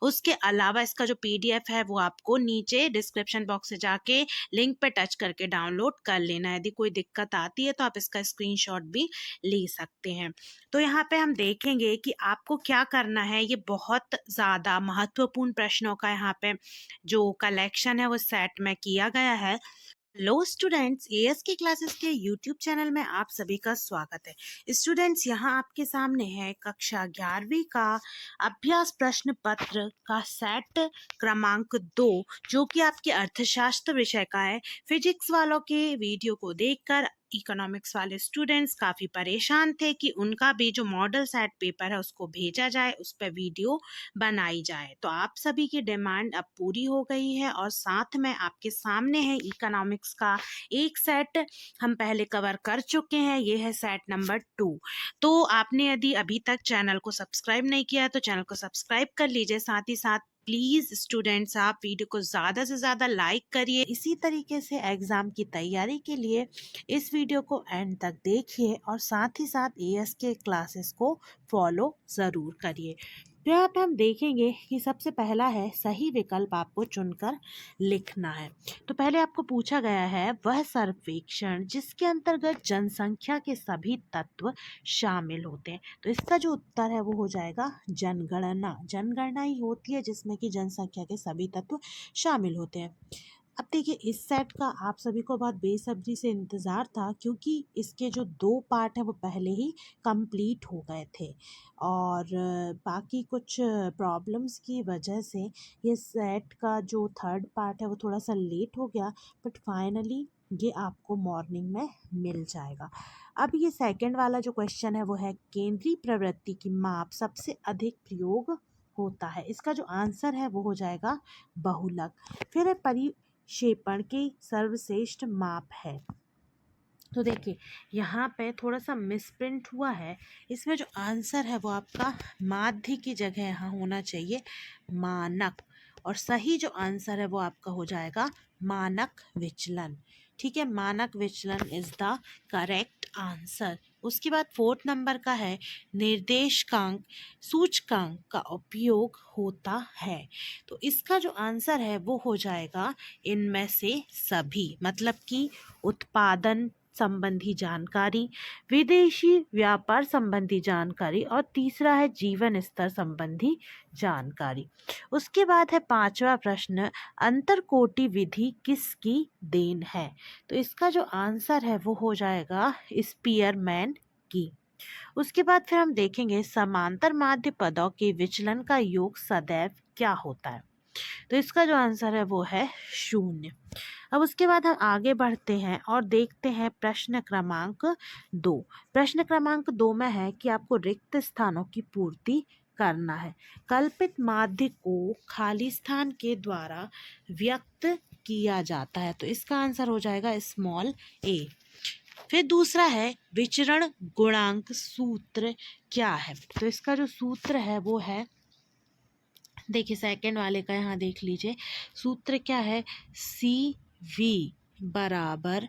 उसके अलावा इसका जो PDF है वो आपको नीचे डिस्क्रिप्शन बॉक्स से जाके लिंक पे टच करके डाउनलोड कर लेना है। यदि कोई दिक्कत आती है तो आप इसका स्क्रीनशॉट भी ले सकते हैं। तो यहाँ पे हम देखेंगे कि आपको क्या करना है। ये बहुत ज़्यादा महत्वपूर्ण प्रश्नों का यहाँ पे जो कलेक्शन है वो सेट में किया गया है। हेलो स्टूडेंट्स, एएस की क्लासेस के यूट्यूब चैनल में आप सभी का स्वागत है। स्टूडेंट्स, यहाँ आपके सामने है कक्षा 11वीं का अभ्यास प्रश्न पत्र का सेट क्रमांक 2, जो कि आपके अर्थशास्त्र विषय का है। फिजिक्स वालों के वीडियो को देखकर इकोनॉमिक्स वाले स्टूडेंट्स काफ़ी परेशान थे कि उनका भी जो मॉडल सेट पेपर है उसको भेजा जाए, उस पर वीडियो बनाई जाए। तो आप सभी की डिमांड अब पूरी हो गई है और साथ में आपके सामने है इकोनॉमिक्स का एक सेट हम पहले कवर कर चुके हैं। ये है सेट नंबर 2। तो आपने यदि अभी तक चैनल को सब्सक्राइब नहीं किया है तो चैनल को सब्सक्राइब कर लीजिए। साथ ही साथ प्लीज़ स्टूडेंट्स, आप वीडियो को ज़्यादा से ज़्यादा लाइक करिए। इसी तरीके से एग्ज़ाम की तैयारी के लिए इस वीडियो को एंड तक देखिए और साथ ही साथ एएस के क्लासेस को फॉलो ज़रूर करिए। तो यहाँ पे हम देखेंगे कि सबसे पहला है सही विकल्प आपको चुनकर लिखना है। तो पहले आपको पूछा गया है वह सर्वेक्षण जिसके अंतर्गत जनसंख्या के सभी तत्व शामिल होते हैं। तो इसका जो उत्तर है वो हो जाएगा जनगणना। जनगणना ही होती है जिसमें कि जनसंख्या के सभी तत्व शामिल होते हैं। अब देखिए, इस सेट का आप सभी को बहुत बेसब्री से इंतज़ार था क्योंकि इसके जो 2 पार्ट हैं वो पहले ही कंप्लीट हो गए थे और बाकी कुछ प्रॉब्लम्स की वजह से ये सेट का जो 3rd पार्ट है वो थोड़ा सा लेट हो गया, बट फाइनली ये आपको मॉर्निंग में मिल जाएगा। अब ये सेकंड वाला जो क्वेश्चन है वो है केंद्रीय प्रवृत्ति की माप सबसे अधिक प्रयोग होता है। इसका जो आंसर है वो हो जाएगा बहुलक। फिर है परिक्षेपण की सर्वश्रेष्ठ माप है। तो देखिए, यहाँ पे थोड़ा सा मिसप्रिंट हुआ है। इसमें जो आंसर है वो आपका माध्य की जगह यहाँ होना चाहिए मानक, और सही जो आंसर है वो आपका हो जाएगा मानक विचलन। ठीक है, मानक विचलन इज द करेक्ट आंसर। उसके बाद 4th नंबर का है निर्देशांक सूचकांक का उपयोग होता है। तो इसका जो आंसर है वो हो जाएगा इनमें से सभी, मतलब कि उत्पादन संबंधी जानकारी, विदेशी व्यापार संबंधी जानकारी और तीसरा है जीवन स्तर संबंधी जानकारी। उसके बाद है 5वां प्रश्न अंतरकोटि विधि किसकी देन है। तो इसका जो आंसर है वो हो जाएगा स्पीयरमैन की। उसके बाद फिर हम देखेंगे समांतर माध्य पदों के विचलन का योग सदैव क्या होता है। तो इसका जो आंसर है वो है 0। अब उसके बाद हम आगे बढ़ते हैं और देखते हैं प्रश्न क्रमांक 2। प्रश्न क्रमांक 2 में है कि आपको रिक्त स्थानों की पूर्ति करना है। कल्पित माध्य को खाली स्थान के द्वारा व्यक्त किया जाता है। तो इसका आंसर हो जाएगा स्मॉल a। फिर दूसरा है विचरण गुणांक सूत्र क्या है। तो इसका जो सूत्र है वो है, देखिए सेकंड वाले का यहाँ देख लीजिए, सूत्र क्या है CV बराबर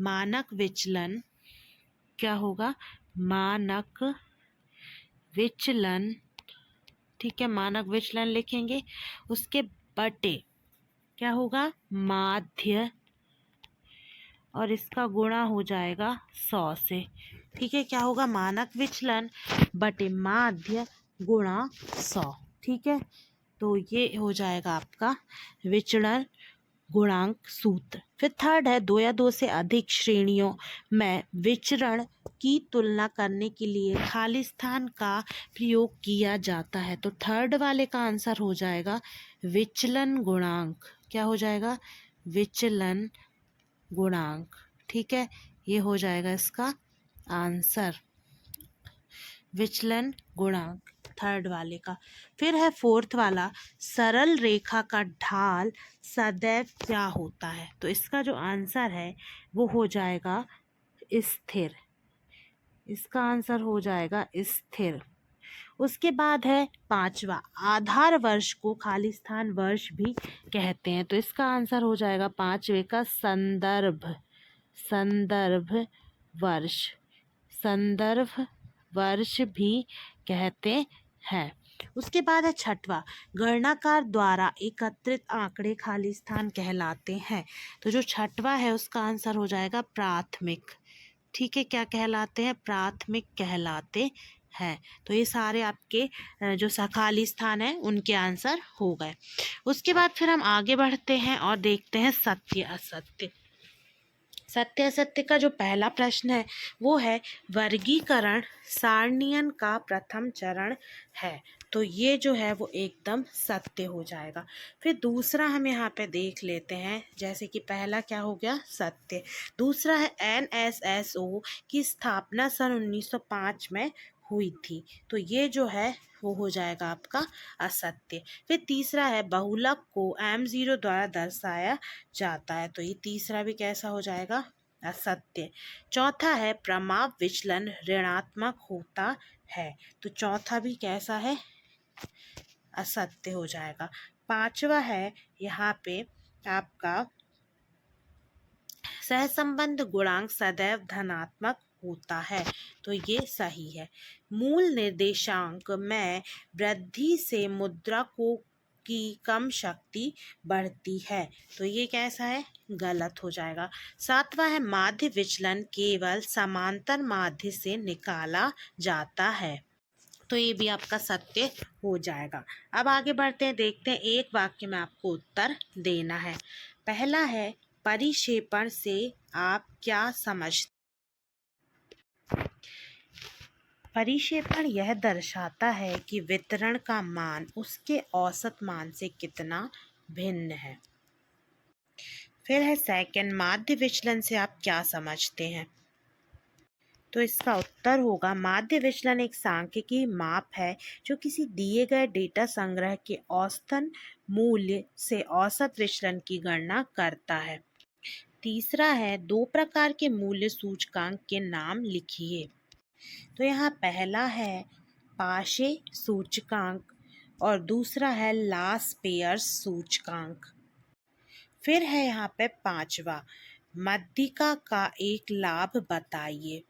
मानक विचलन, क्या होगा मानक विचलन, ठीक है, मानक विचलन लिखेंगे। उसके बटे क्या होगा माध्य, और इसका गुणा हो जाएगा 100 से। ठीक है, क्या होगा मानक विचलन बटे माध्य गुणा 100। ठीक है, तो ये हो जाएगा आपका विचरण गुणांक सूत्र। फिर 3rd है 2 या 2 से अधिक श्रेणियों में विचरण की तुलना करने के लिए खाली स्थान का प्रयोग किया जाता है। तो 3rd वाले का आंसर हो जाएगा विचलन गुणांक। क्या हो जाएगा विचलन गुणांक। ठीक है, ये हो जाएगा इसका आंसर विचलन गुणांक 3rd वाले का। फिर है 4th वाला सरल रेखा का ढाल सदैव क्या होता है। तो इसका जो आंसर है वो हो जाएगा स्थिर। इसका आंसर हो जाएगा स्थिर। उसके बाद है 5वां आधार वर्ष को खाली स्थान वर्ष भी कहते हैं। तो इसका आंसर हो जाएगा 5वें का संदर्भ वर्ष भी कहते हैं। उसके बाद है छठवा, गणनाकार द्वारा एकत्रित आंकड़े खाली स्थान कहलाते हैं। तो जो छठवा है उसका आंसर हो जाएगा प्राथमिक। ठीक है, क्या कहलाते हैं? प्राथमिक कहलाते हैं। तो ये सारे आपके जो खाली स्थान है उनके आंसर हो गए। उसके बाद फिर हम आगे बढ़ते हैं और देखते हैं सत्य असत्य। सत्य असत्य का जो पहला प्रश्न है वो है वर्गीकरण सारणियन का प्रथम चरण है। तो ये जो है वो एकदम सत्य हो जाएगा। फिर दूसरा हम यहाँ पे देख लेते हैं, जैसे कि पहला क्या हो गया? सत्य। दूसरा है NSSO की स्थापना सन 1905 में हुई थी। तो ये जो है वो हो जाएगा आपका असत्य। फिर तीसरा है बहुलक को M0 द्वारा दर्शाया जाता है। तो ये तीसरा भी कैसा हो जाएगा? असत्य। चौथा है प्रमाप विचलन ऋणात्मक होता है। तो चौथा भी कैसा है? असत्य हो जाएगा। पांचवा है यहाँ पे आपका सहसंबंध गुणांक सदैव धनात्मक होता है। तो ये सही है। मूल निर्देशांक में वृद्धि से मुद्रा को की कम शक्ति बढ़ती है। तो ये कैसा है? गलत हो जाएगा। सातवां है माध्य विचलन केवल समांतर माध्य से निकाला जाता है। तो ये भी आपका सत्य हो जाएगा। अब आगे बढ़ते हैं, देखते हैं एक वाक्य में आपको उत्तर देना है। पहला है परिक्षेपण से आप क्या समझते? परिक्षेपण यह दर्शाता है कि वितरण का मान उसके औसत मान से कितना भिन्न है। फिर है सेकंड, माध्य विचलन से आप क्या समझते हैं? तो इसका उत्तर होगा माध्य विचलन एक सांख्यिकी माप है जो किसी दिए गए डेटा संग्रह के औसतन मूल्य से औसत विचलन की गणना करता है। तीसरा है दो प्रकार के मूल्य सूचकांक के नाम लिखिए। तो यहाँ पहला है पाशे सूचकांक और दूसरा है लास पेयर्स सूचकांक। फिर है यहाँ पे पांचवा, मध्यिका का एक लाभ बताइए।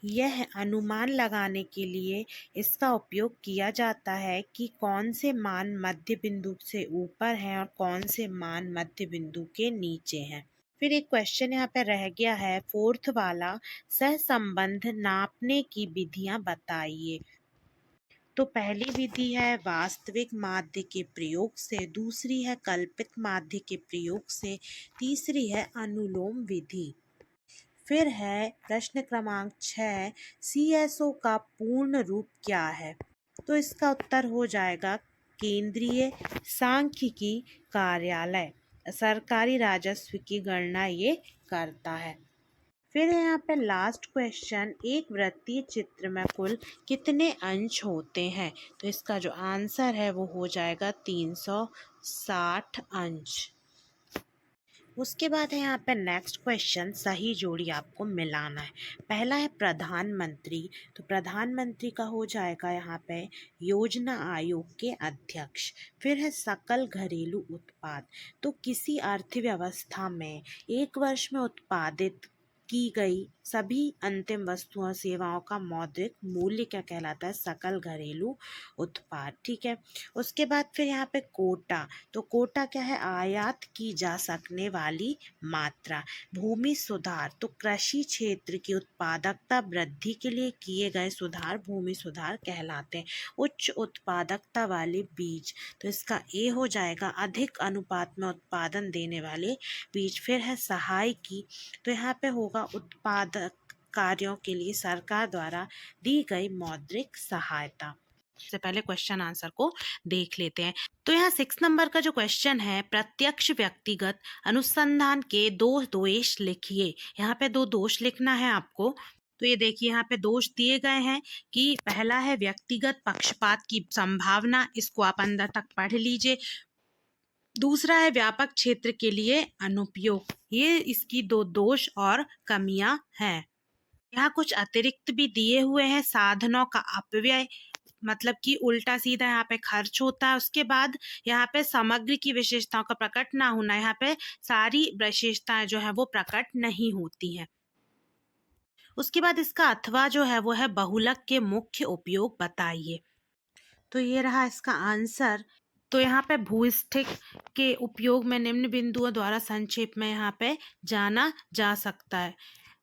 यह अनुमान लगाने के लिए इसका उपयोग किया जाता है कि कौन से मान मध्य बिंदु से ऊपर हैं और कौन से मान मध्य बिंदु के नीचे हैं। फिर एक क्वेश्चन यहाँ पे रह गया है फोर्थ वाला, सहसंबंध नापने की विधियां बताइए। तो पहली विधि है वास्तविक माध्य के प्रयोग से, दूसरी है कल्पित माध्य के प्रयोग से, तीसरी है अनुलोम विधि। फिर है प्रश्न क्रमांक 6, CSO का पूर्ण रूप क्या है? तो इसका उत्तर हो जाएगा केंद्रीय सांख्यिकी कार्यालय। सरकारी राजस्व की गणना ये करता है। फिर है यहाँ पे लास्ट क्वेश्चन, एक वृत्तीय चित्र में कुल कितने अंश होते हैं? तो इसका जो आंसर है वो हो जाएगा 360 अंश। उसके बाद है यहाँ पे नेक्स्ट क्वेश्चन, सही जोड़ी आपको मिलाना है। पहला है प्रधानमंत्री। तो प्रधानमंत्री का हो जाएगा यहाँ पे योजना आयोग के अध्यक्ष। फिर है सकल घरेलू उत्पाद। तो किसी अर्थव्यवस्था में एक वर्ष में उत्पादित की गई सभी अंतिम वस्तुओं और सेवाओं का मौद्रिक मूल्य क्या कहलाता है? सकल घरेलू उत्पाद। ठीक है। उसके बाद फिर यहाँ पे कोटा। तो कोटा क्या है? आयात की जा सकने वाली मात्रा। भूमि सुधार, तो कृषि क्षेत्र की उत्पादकता वृद्धि के लिए किए गए सुधार भूमि सुधार कहलाते हैं। उच्च उत्पादकता वाले बीज, तो इसका ए हो जाएगा अधिक अनुपात में उत्पादन देने वाले बीज। फिर है सहाय की। तो यहाँ पे होगा उत्पादक कार्यों के लिए सरकार द्वारा दी गई मौद्रिक सहायता। सबसे पहले क्वेश्चन आंसर को देख लेते हैं। तो यहाँ 6 नंबर का जो क्वेश्चन है, प्रत्यक्ष व्यक्तिगत अनुसंधान के 2 दोष लिखिए। यहाँ पे 2 दोष लिखना है आपको। तो ये देखिए यहाँ पे दोष दिए गए हैं कि पहला है व्यक्तिगत पक्षपात की संभावना, इसको आप अंदर तक पढ़ लीजिए। दूसरा है व्यापक क्षेत्र के लिए अनुपयोग। ये इसकी 2 दोष और कमियां हैं। यहाँ कुछ अतिरिक्त भी दिए हुए हैं, साधनों का अपव्यय, मतलब कि उल्टा सीधा यहाँ पे खर्च होता है। उसके बाद यहाँ पे समग्र की विशेषताओं का प्रकट ना होना, यहाँ पे सारी विशेषताएं जो है वो प्रकट नहीं होती हैं। उसके बाद इसका अथवा जो है वो है बहुलक के मुख्य उपयोग बताइए। तो ये रहा इसका आंसर। तो यहाँ पे भूस्थिक के उपयोग में निम्न बिंदुओं द्वारा संक्षेप में यहाँ पे जाना जा सकता है।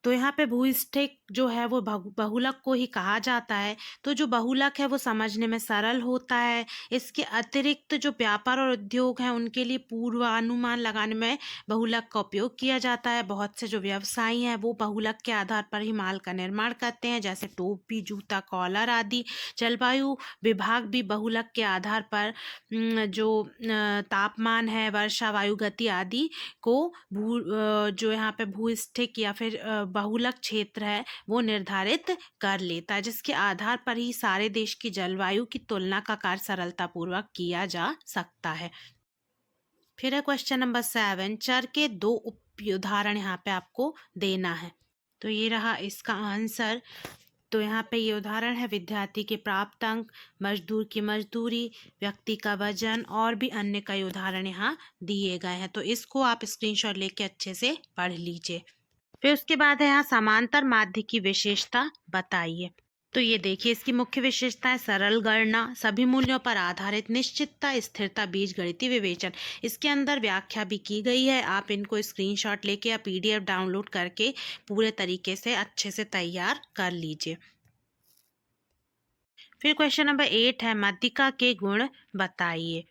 तो यहाँ पे भूस्थिक जो है वो बहुलक को ही कहा जाता है। तो जो बहुलक है वो समझने में सरल होता है। इसके अतिरिक्त जो व्यापार और उद्योग हैं उनके लिए पूर्वानुमान लगाने में बहुलक का उपयोग किया जाता है। बहुत से जो व्यवसायी हैं वो बहुलक के आधार पर ही माल का निर्माण करते हैं, जैसे टोपी, जूता, कॉलर आदि। जलवायु विभाग भी बहुलक के आधार पर जो तापमान है, वर्षा, वायु गति आदि को जो यहाँ पे भूस्थिक या फिर बहुलक क्षेत्र है वो निर्धारित कर लेता है, जिसके आधार पर ही सारे देश की जलवायु की तुलना का कार्य सरलतापूर्वक किया जा सकता है। फिर है क्वेश्चन नंबर 7, चर के 2 उदाहरण यहाँ पे आपको देना है। तो ये रहा इसका आंसर। तो यहाँ पे ये उदाहरण है, विद्यार्थी के प्राप्त अंक, मजदूर की मजदूरी, व्यक्ति का वजन और भी अन्य कई उदाहरण यहाँ दिए गए हैं। तो इसको आप स्क्रीनशॉट लेके अच्छे से पढ़ लीजिए। फिर उसके बाद है यहाँ समांतर माध्य की विशेषता बताइए। तो ये देखिए इसकी मुख्य विशेषताएं, सरल गणना, सभी मूल्यों पर आधारित, निश्चितता, स्थिरता, बीजगणितीय विवेचन। इसके अंदर व्याख्या भी की गई है। आप इनको स्क्रीनशॉट लेके या PDF डाउनलोड करके पूरे तरीके से अच्छे से तैयार कर लीजिए। फिर क्वेश्चन नंबर 8 है, माध्यिका के गुण बताइए।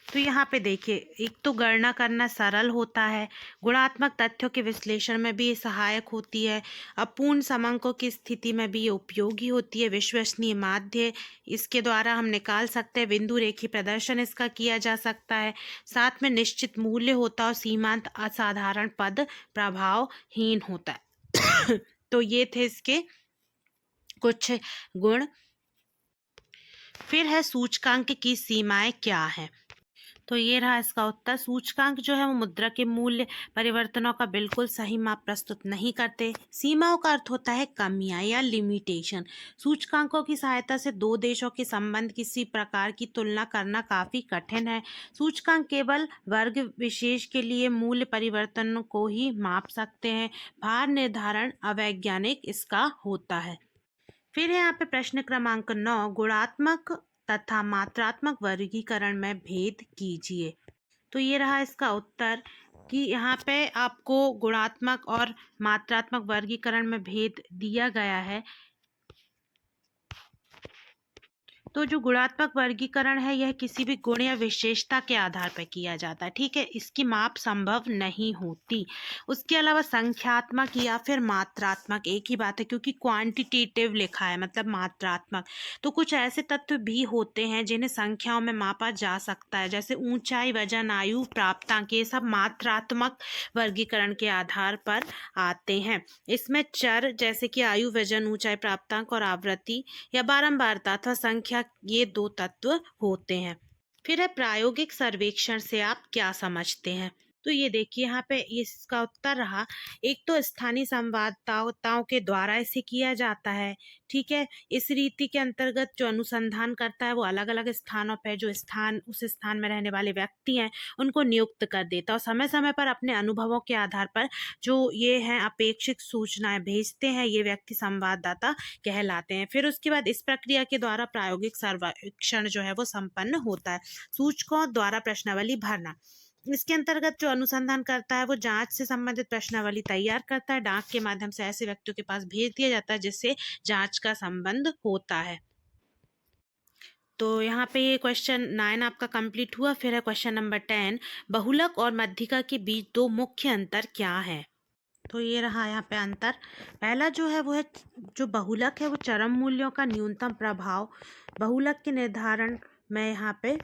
तो यहाँ पे देखिए, एक तो गणना करना सरल होता है, गुणात्मक तथ्यों के विश्लेषण में भी ये सहायक होती है, अपूर्ण समंकों की स्थिति में भी ये उपयोगी होती है, विश्वसनीय माध्य इसके द्वारा हम निकाल सकते हैं, बिंदु रेखी प्रदर्शन इसका किया जा सकता है, साथ में निश्चित मूल्य होता है और सीमांत असाधारण पद प्रभावहीन होता है। तो ये थे इसके कुछ गुण। फिर है सूचकांक की सीमाएं क्या हैं। तो ये रहा इसका उत्तर। सूचकांक जो है वो मुद्रा के मूल्य परिवर्तनों का बिल्कुल सही माप प्रस्तुत नहीं करते। सीमाओं का अर्थ होता है कमियां या लिमिटेशन। सूचकांकों की सहायता से दो देशों के संबंध किसी प्रकार की तुलना करना काफी कठिन है। सूचकांक केवल वर्ग विशेष के लिए मूल्य परिवर्तनों को ही माप सकते हैं। भार निर्धारण अवैज्ञानिक इसका होता है। फिर यहाँ पे प्रश्न क्रमांक 9, गुणात्मक तथा मात्रात्मक वर्गीकरण में भेद कीजिए। तो ये रहा इसका उत्तर कि यहाँ पे आपको गुणात्मक और मात्रात्मक वर्गीकरण में भेद दिया गया है। तो जो गुणात्मक वर्गीकरण है यह किसी भी गुण या विशेषता के आधार पर किया जाता है, ठीक है, इसकी माप संभव नहीं होती। उसके अलावा संख्यात्मक या फिर मात्रात्मक एक ही बात है, क्योंकि क्वांटिटेटिव लिखा है मतलब मात्रात्मक। तो कुछ ऐसे तत्व भी होते हैं जिन्हें संख्याओं में मापा जा सकता है, जैसे ऊंचाई, वजन, आयु, प्राप्तांक, ये सब मात्रात्मक वर्गीकरण के आधार पर आते हैं। इसमें चर जैसे कि आयु, वजन, ऊंचाई, प्राप्तांक और आवृत्ति या बारंबारता अथवा संख्या, ये 2 तत्व होते हैं। फिर है प्रायोगिक सर्वेक्षण से आप क्या समझते हैं। तो ये देखिए यहाँ पे इसका उत्तर रहा, एक तो स्थानीय संवाददाताओं के द्वारा इसे किया जाता है, ठीक है। इस रीति के अंतर्गत जो अनुसंधान करता है वो अलग अलग स्थानों पर जो स्थान उस स्थान में रहने वाले व्यक्ति हैं उनको नियुक्त कर देता है और समय समय पर अपने अनुभवों के आधार पर जो ये हैं अपेक्षित सूचनाएं भेजते हैं, ये व्यक्ति संवाददाता कहलाते हैं। फिर उसके बाद इस प्रक्रिया के द्वारा प्रायोगिक सर्वेक्षण जो है वो संपन्न होता है। सूचकों द्वारा प्रश्नावली भरना, इसके अंतर्गत जो अनुसंधान करता है वो जांच से संबंधित प्रश्नावली तैयार करता है, डाक के माध्यम से ऐसे व्यक्तियों के पास भेज दिया जाता है जिससे जांच का संबंध होता है। तो यहाँ पे ये क्वेश्चन 9 आपका कंप्लीट हुआ। फिर है क्वेश्चन नंबर 10, बहुलक और मध्यिका के बीच 2 मुख्य अंतर क्या है। तो ये रहा यहाँ पे अंतर। पहला जो है वो है, जो बहुलक है वो चरम मूल्यों का न्यूनतम प्रभाव बहुलक के निर्धारण में यहाँ पे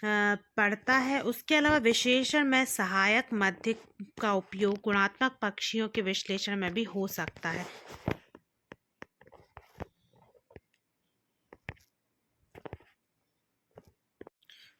पड़ता है। उसके अलावा विश्लेषण में सहायक मध्य का उपयोग गुणात्मक पक्षियों के विश्लेषण में भी हो सकता है।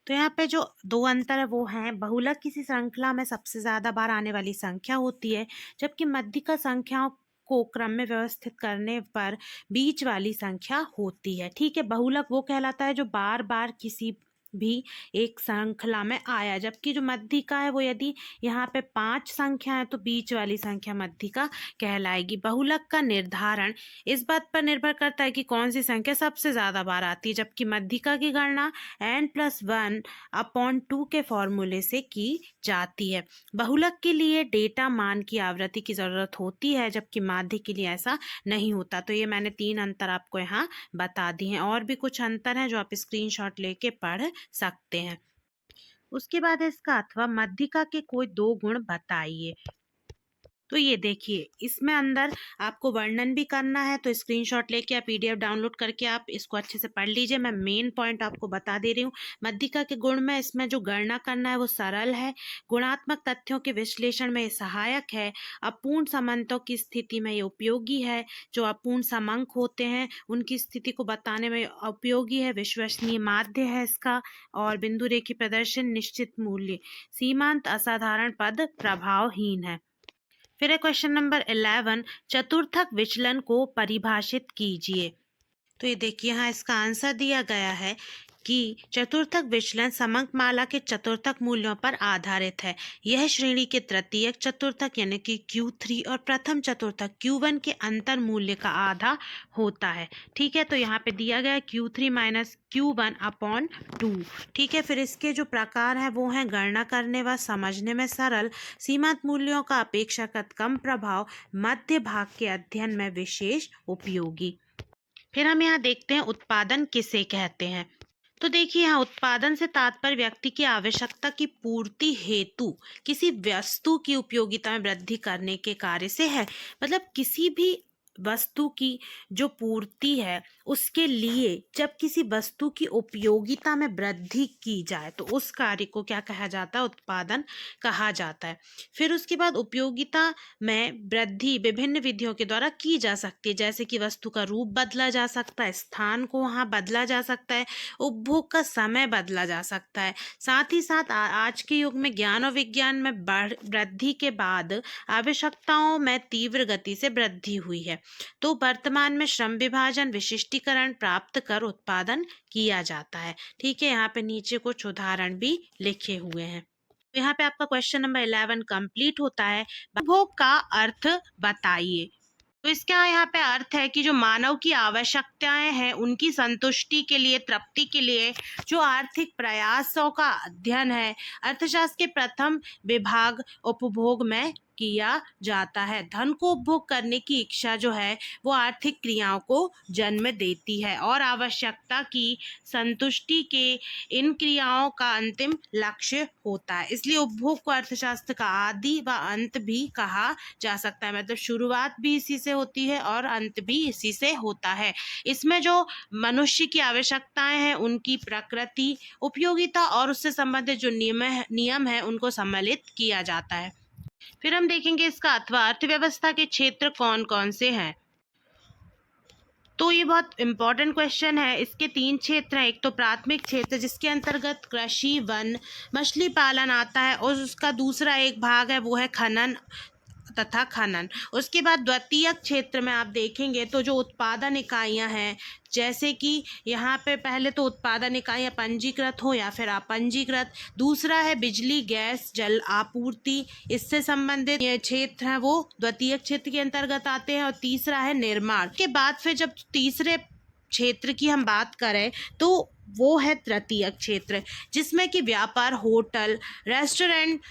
तो यहाँ पे जो 2 अंतर है वो हैं, बहुलक किसी श्रृंखला में सबसे ज़्यादा बार आने वाली संख्या होती है, जबकि मध्यिका संख्याओं को क्रम में व्यवस्थित करने पर बीच वाली संख्या होती है, ठीक है। बहुलक वो कहलाता है जो बार बार किसी भी एक श्रृंखला में आया, जबकि जो मध्यिका है वो यदि यहाँ पे 5 संख्या है तो बीच वाली संख्या मध्यिका कहलाएगी। बहुलक का निर्धारण इस बात पर निर्भर करता है कि कौन सी संख्या सबसे ज़्यादा बार आती है, जबकि मध्यिका की गणना n+1/2 के फॉर्मूले से की जाती है। बहुलक के लिए डेटा मान की आवृत्ति की ज़रूरत होती है, जबकि माध्य के लिए ऐसा नहीं होता। तो ये मैंने 3 अंतर आपको यहाँ बता दिए हैं। और भी कुछ अंतर हैं जो आप स्क्रीनशॉट लेके पढ़ सकते हैं। उसके बाद है इसका अथवा मध्यिका के कोई 2 गुण बताइए। तो ये देखिए, इसमें अंदर आपको वर्णन भी करना है, तो स्क्रीनशॉट लेके आप PDF डाउनलोड करके आप इसको अच्छे से पढ़ लीजिए। मैं मेन पॉइंट आपको बता दे रही हूँ। मध्यिका के गुण में इसमें जो गणना करना है वो सरल है, गुणात्मक तथ्यों के विश्लेषण में ये सहायक है, अपूर्ण समन्तों की स्थिति में ये उपयोगी है, जो अपूर्ण समांक होते हैं उनकी स्थिति को बताने में उपयोगी है, विश्वसनीय माध्य है इसका, और बिंदु रेखी प्रदर्शन, निश्चित मूल्य, सीमांत असाधारण पद प्रभावहीन है। फिर है क्वेश्चन नंबर 11, चतुर्थक विचलन को परिभाषित कीजिए। तो ये देखिए, यहाँ इसका आंसर दिया गया है कि चतुर्थक विचलन समंक माला के चतुर्थक मूल्यों पर आधारित है। यह श्रेणी के तृतीयक चतुर्थक यानी कि Q3 और प्रथम चतुर्थक Q1 के अंतर मूल्य का आधा होता है। ठीक है, तो यहाँ पे दिया गया Q3 - Q1/2। ठीक है, फिर इसके जो प्रकार है वो है गणना करने व समझने में सरल, सीमांत मूल्यों का अपेक्षाकृत कम प्रभाव, मध्य भाग के अध्ययन में विशेष उपयोगी। फिर हम यहाँ देखते हैं उत्पादन किसे कहते हैं। तो देखिए, यहाँ उत्पादन से तात्पर्य व्यक्ति की आवश्यकता की पूर्ति हेतु किसी वस्तु की उपयोगिता में वृद्धि करने के कार्य से है। मतलब किसी भी वस्तु की जो पूर्ति है उसके लिए जब किसी वस्तु की उपयोगिता में वृद्धि की जाए तो उस कार्य को क्या कहा जाता है, उत्पादन कहा जाता है। फिर उसके बाद उपयोगिता में वृद्धि विभिन्न विधियों के द्वारा की जा सकती है, जैसे कि वस्तु का रूप बदला जा सकता है, स्थान को वहाँ बदला जा सकता है, उपभोग का समय बदला जा सकता है। साथ ही साथ आज के युग में ज्ञान और विज्ञान में वृद्धि के बाद आवश्यकताओं में तीव्र गति से वृद्धि हुई है, तो वर्तमान में श्रम विभाजन विशिष्टीकरण प्राप्त कर उत्पादन किया जाता है। ठीक है, यहाँ पे नीचे कुछ उदाहरण भी लिखे हुए हैं। तो यहाँ पे आपका क्वेश्चन नंबर 11 कंप्लीट होता है। उपभोग का अर्थ बताइए। तो इसका यहाँ पे अर्थ है कि जो मानव की आवश्यकताएं हैं उनकी संतुष्टि के लिए, तृप्ति के लिए जो आर्थिक प्रयासों का अध्ययन है, अर्थशास्त्र के प्रथम विभाग उपभोग में किया जाता है। धन को उपभोग करने की इच्छा जो है वो आर्थिक क्रियाओं को जन्म देती है और आवश्यकता की संतुष्टि के इन क्रियाओं का अंतिम लक्ष्य होता है। इसलिए उपभोग को अर्थशास्त्र का आदि व अंत भी कहा जा सकता है। मतलब शुरुआत भी इसी से होती है और अंत भी इसी से होता है। इसमें जो मनुष्य की आवश्यकताएं हैं उनकी प्रकृति, उपयोगिता और उससे संबंधित जो नियम है उनको सम्मिलित किया जाता है। फिर हम देखेंगे इसका अथवा अर्थव्यवस्था के क्षेत्र कौन कौन से हैं। तो ये बहुत इंपॉर्टेंट क्वेश्चन है। इसके 3 क्षेत्र हैं। एक तो प्राथमिक क्षेत्र जिसके अंतर्गत कृषि, वन, मछली पालन आता है, और उसका दूसरा एक भाग है वो है खनन तथा खनन। उसके बाद द्वितीयक क्षेत्र में आप देखेंगे तो जो उत्पादन इकाइयां हैं, जैसे कि यहाँ पे पहले तो उत्पादन इकाइयां पंजीकृत हो या फिर अपंजीकृत, दूसरा है बिजली, गैस, जल आपूर्ति, इससे संबंधित ये क्षेत्र हैं वो द्वितीयक क्षेत्र के अंतर्गत आते हैं, और तीसरा है निर्माण। के बाद फिर जब तीसरे क्षेत्र की हम बात करें तो वो है तृतीयक क्षेत्र, जिसमें कि व्यापार, होटल, रेस्टोरेंट,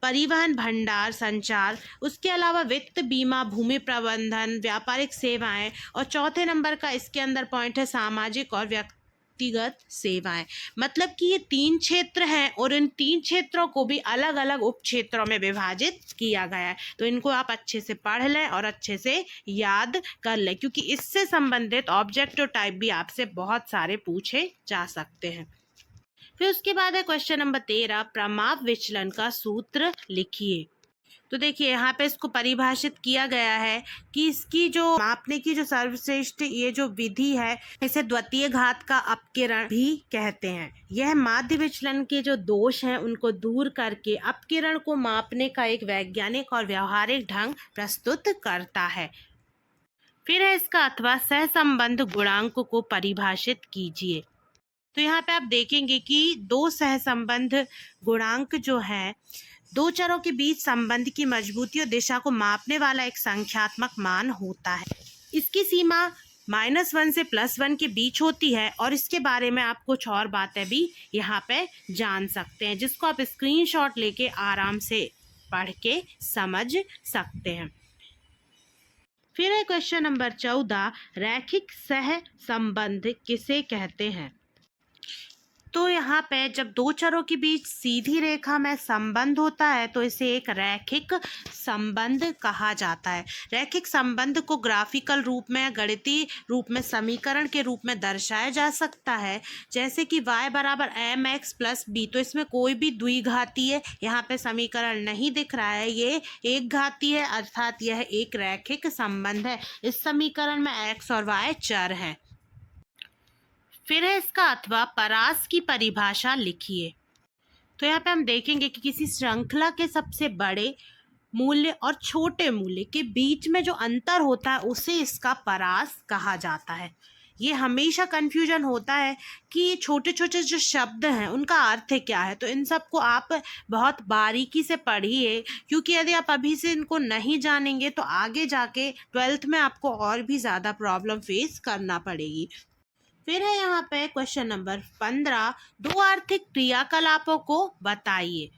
परिवहन, भंडार, संचार, उसके अलावा वित्त, बीमा, भूमि प्रबंधन, व्यापारिक सेवाएं, और चौथे नंबर का इसके अंदर पॉइंट है सामाजिक और व्यक्तिगत सेवाएं। मतलब कि ये 3 क्षेत्र हैं और इन 3 क्षेत्रों को भी अलग अलग उप क्षेत्रों में विभाजित किया गया है। तो इनको आप अच्छे से पढ़ लें और अच्छे से याद कर लें, क्योंकि इससे संबंधित ऑब्जेक्टिव टाइप भी आपसे बहुत सारे पूछे जा सकते हैं। फिर उसके बाद है क्वेश्चन नंबर 13, प्रमाप विचलन का सूत्र लिखिए। तो देखिए, यहाँ पे इसको परिभाषित किया गया है कि इसकी जो मापने की जो सर्वश्रेष्ठ ये जो विधि है इसे द्वितीय घात का अपकिरण भी कहते हैं। यह माध्य विचलन के जो दोष हैं उनको दूर करके अपकिरण को मापने का एक वैज्ञानिक और व्यवहारिक ढंग प्रस्तुत करता है। फिर है इसका अथवा सहसंबंध गुणांक को परिभाषित कीजिए। तो यहाँ पे आप देखेंगे कि दो सहसंबंध गुणांक जो है, दो चरों के बीच संबंध की मजबूती और दिशा को मापने वाला एक संख्यात्मक मान होता है। इसकी सीमा -1 से +1 के बीच होती है और इसके बारे में आप कुछ और बातें भी यहाँ पे जान सकते हैं, जिसको आप स्क्रीनशॉट लेके आराम से पढ़ के समझ सकते हैं। फिर है क्वेश्चन नंबर 14, रैखिक सह संबंध किसे कहते हैं? तो यहाँ पे जब दो चरों के बीच सीधी रेखा में संबंध होता है तो इसे एक रैखिक संबंध कहा जाता है। रैखिक संबंध को ग्राफिकल रूप में, गणितीय रूप में समीकरण के रूप में दर्शाया जा सकता है, जैसे कि y बराबर mx प्लस b। तो इसमें कोई भी द्विघातीय यहाँ पे समीकरण नहीं दिख रहा है, ये एक घातीय है, अर्थात यह एक रैखिक संबंध है। इस समीकरण में x और y चर हैं। फिर है इसका अथवा परास की परिभाषा लिखिए। तो यहाँ पे हम देखेंगे कि किसी श्रृंखला के सबसे बड़े मूल्य और छोटे मूल्य के बीच में जो अंतर होता है उसे इसका परास कहा जाता है। ये हमेशा कन्फ्यूजन होता है कि छोटे छोटे जो शब्द हैं उनका अर्थ क्या है, तो इन सब को आप बहुत बारीकी से पढ़िए, क्योंकि यदि आप अभी से इनको नहीं जानेंगे तो आगे जाके 12th में आपको और भी ज़्यादा प्रॉब्लम फेस करना पड़ेगी। फिर है यहाँ पे क्वेश्चन नंबर 15, दो आर्थिक क्रियाकलापों को बताइए।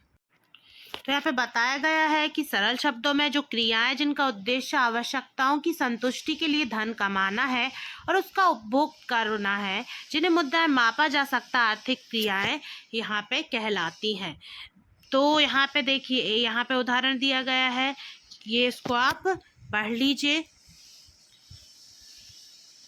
तो यहाँ पे बताया गया है कि सरल शब्दों में जो क्रियाएं जिनका उद्देश्य आवश्यकताओं की संतुष्टि के लिए धन कमाना है और उसका उपभोग करना है, जिन्हें मुद्दा मापा जा सकता आर्थिक क्रियाएं यहाँ पे कहलाती हैं। तो यहाँ पे देखिए, यहाँ पे उदाहरण दिया गया है, ये इसको आप पढ़ लीजिए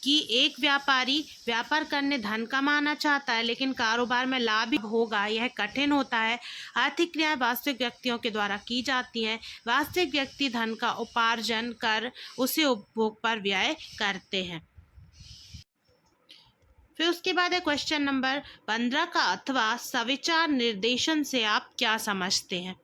कि एक व्यापारी व्यापार करने धन कमाना चाहता है लेकिन कारोबार में लाभ होगा यह कठिन होता है। आर्थिक क्रियाएं वास्तविक व्यक्तियों के द्वारा की जाती हैं। वास्तविक व्यक्ति धन का उपार्जन कर उसे उपभोग पर व्यय करते हैं। फिर उसके बाद है क्वेश्चन नंबर 15 का अथवा सविचार निर्देशन से आप क्या समझते हैं?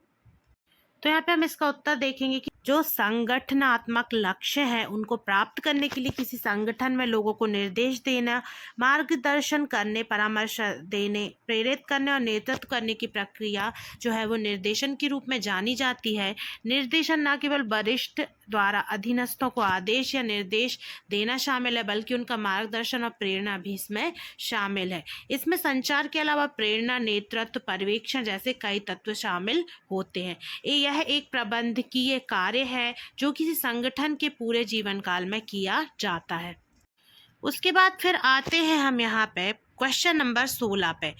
तो यहाँ पे हम इसका उत्तर देखेंगे कि जो संगठनात्मक लक्ष्य है उनको प्राप्त करने के लिए किसी संगठन में लोगों को निर्देश देना, मार्गदर्शन करने, परामर्श देने, प्रेरित करने और नेतृत्व करने की प्रक्रिया जो है वो निर्देशन के रूप में जानी जाती है। निर्देशन न केवल वरिष्ठ द्वारा अधीनस्थों को आदेश या निर्देश देना शामिल है, बल्कि उनका मार्गदर्शन और प्रेरणा भी इसमें शामिल है। इसमें संचार के अलावा प्रेरणा, नेतृत्व, पर्यवेक्षण जैसे कई तत्व शामिल होते हैं। यह एक प्रबंधकीय कार्य है जो किसी संगठन के पूरे जीवन काल में किया जाता है। उसके बाद फिर आते हैं हम यहाँ पे क्वेश्चन नंबर 16 पे,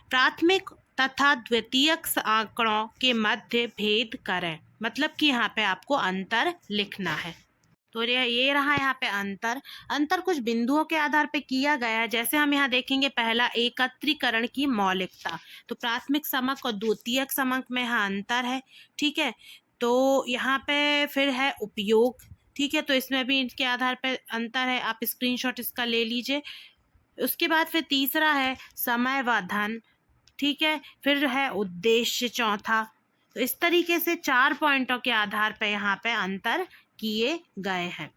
प्राथमिक तथा द्वितीयक आंकड़ों के मध्य भेद करें। मतलब कि यहाँ पे आपको अंतर लिखना है। तो ये रहा यहाँ पे अंतर कुछ बिंदुओं के आधार पे किया गया है। जैसे हम यहाँ देखेंगे, पहला एकत्रीकरण की मौलिकता, तो प्राथमिक समक और द्वितीयक समक में यहाँ अंतर है, ठीक है। तो यहाँ पे फिर है उपयोग, ठीक है, तो इसमें भी इनके आधार पे अंतर है, आप स्क्रीनशॉट इसका ले लीजिए। उसके बाद फिर तीसरा है समय व धन, ठीक है, फिर है उद्देश्य चौथा। तो इस तरीके से 4 पॉइंटों के आधार पे यहाँ पे अंतर किए गए हैं।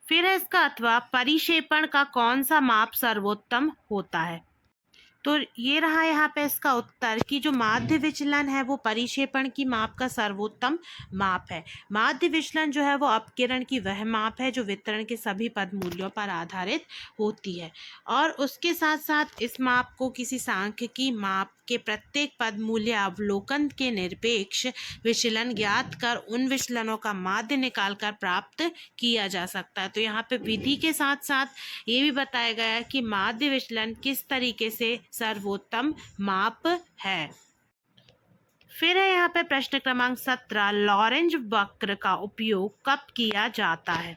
फिर है इसका अथवा परिक्षेपण का कौन सा माप सर्वोत्तम होता है। तो ये रहा यहाँ पे इसका उत्तर कि जो माध्य विचलन है वो परिक्षेपण की माप का सर्वोत्तम माप है। माध्य विचलन जो है वो अपकिरण की वह माप है जो वितरण के सभी पद मूल्यों पर आधारित होती है, और उसके साथ साथ इस माप को किसी सांख्यिकी माप के प्रत्येक पद मूल्य अवलोकन के निरपेक्ष विचलन ज्ञात कर उन विचलनों का माध्य निकालकर प्राप्त किया जा सकता है। तो यहाँ पे विधि के साथ साथ ये भी बताया गया है कि माध्य विचलन किस तरीके से सर्वोत्तम माप है। फिर है यहाँ पे प्रश्न क्रमांक 17, लॉरेंज वक्र का उपयोग कब किया जाता है।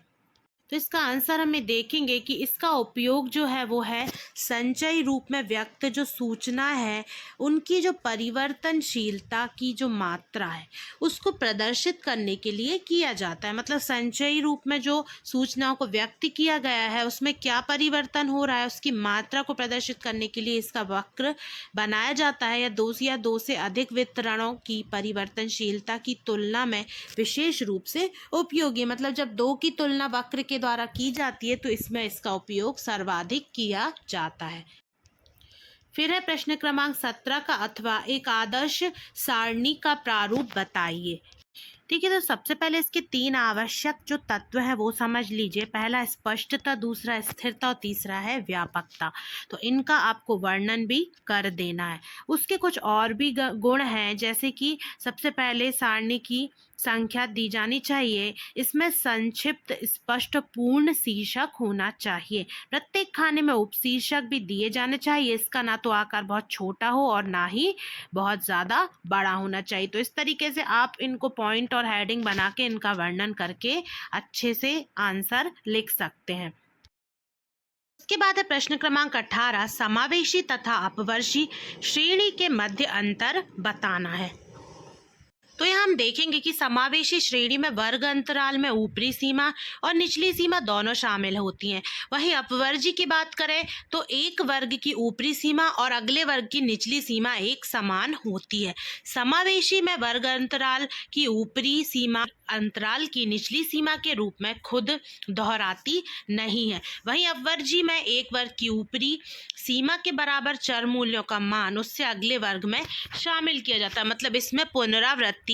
तो इसका आंसर हमें देखेंगे कि इसका उपयोग जो है वो है संचयी रूप में व्यक्त जो सूचना है उनकी जो परिवर्तनशीलता की जो मात्रा है उसको प्रदर्शित करने के लिए किया जाता है। मतलब संचयी रूप में जो सूचनाओं को व्यक्त किया गया है उसमें क्या परिवर्तन हो रहा है उसकी मात्रा को प्रदर्शित करने के लिए इसका वक्र बनाया जाता है, या दो से अधिक वितरणों की परिवर्तनशीलता की तुलना में विशेष रूप से उपयोगी। मतलब जब दो की तुलना वक्र के द्वारा की जाती है तो इसमें इसका उपयोग सर्वाधिक किया जाता है। फिर है प्रश्न क्रमांक 17 का अथवा एक आदर्श सारणी का प्रारूप बताइए। ठीक है, तो सबसे पहले इसके 3 आवश्यक जो तत्व है वो समझ लीजिए। पहला स्पष्टता, दूसरा स्थिरता और तीसरा है व्यापकता। तो इनका आपको वर्णन भी कर देना है। उसके कुछ और भी गुण हैं, जैसे कि सबसे पहले सारणी की संख्या दी जानी चाहिए। इसमें संक्षिप्त, स्पष्ट, पूर्ण शीर्षक होना चाहिए। प्रत्येक खाने में उपशीर्षक भी दिए जाने चाहिए। इसका ना तो आकार बहुत छोटा हो और ना ही बहुत ज़्यादा बड़ा होना चाहिए। तो इस तरीके से आप इनको पॉइंट और हेडिंग बना के इनका वर्णन करके अच्छे से आंसर लिख सकते हैं। उसके बाद है प्रश्न क्रमांक 18, समावेशी तथा अपवर्षी श्रेणी के मध्य अंतर बताना है। तो यहाँ हम देखेंगे कि समावेशी श्रेणी में वर्ग अंतराल में ऊपरी सीमा और निचली सीमा दोनों शामिल होती हैं। वहीं अपवर्जी की बात करें तो एक वर्ग की ऊपरी सीमा और अगले वर्ग की निचली सीमा एक समान होती है। समावेशी में वर्ग अंतराल की ऊपरी सीमा अंतराल की निचली सीमा के रूप में खुद दोहराती नहीं है। वहीं अपवर्जी में एक वर्ग की ऊपरी सीमा के बराबर चर मूल्यों का मान उससे अगले वर्ग में शामिल किया जाता है। मतलब इसमें पुनरावृत्ति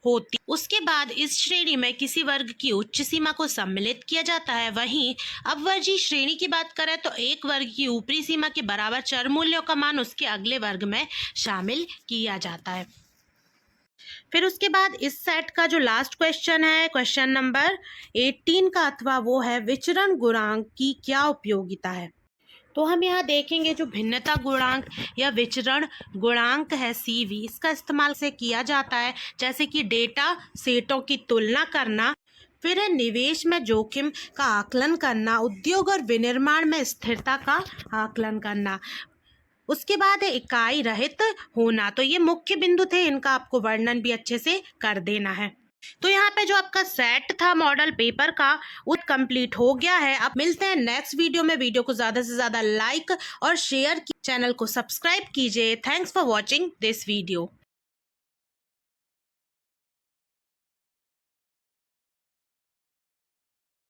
होती। उसके बाद इस श्रेणी में किसी वर्ग की उच्च सीमा को सम्मिलित किया जाता है। वहीं अपवर्जी श्रेणी की बात करें तो एक वर्ग की ऊपरी सीमा के बराबर चर मूल्यों का मान उसके अगले वर्ग में शामिल किया जाता है। फिर उसके बाद इस सेट का जो लास्ट क्वेश्चन है, क्वेश्चन नंबर 18 का अथवा वो है विचरण गुणांक की क्या उपयोगिता है। तो हम यहाँ देखेंगे जो भिन्नता गुणांक या विचरण गुणांक है CV, इसका इस्तेमाल से किया जाता है जैसे कि डेटा सेटों की तुलना करना, फिर है निवेश में जोखिम का आकलन करना, उद्योग और विनिर्माण में स्थिरता का आकलन करना। उसके बाद है इकाई रहित होना। तो ये मुख्य बिंदु थे, इनका आपको वर्णन भी अच्छे से कर देना है। तो यहाँ पे जो आपका सेट था मॉडल पेपर का वो कंप्लीट हो गया है। अब मिलते हैं नेक्स्ट वीडियो में। वीडियो को ज़्यादा से ज़्यादा लाइक और शेयर, चैनल को सब्सक्राइब कीजिए। Thanks for watching this video.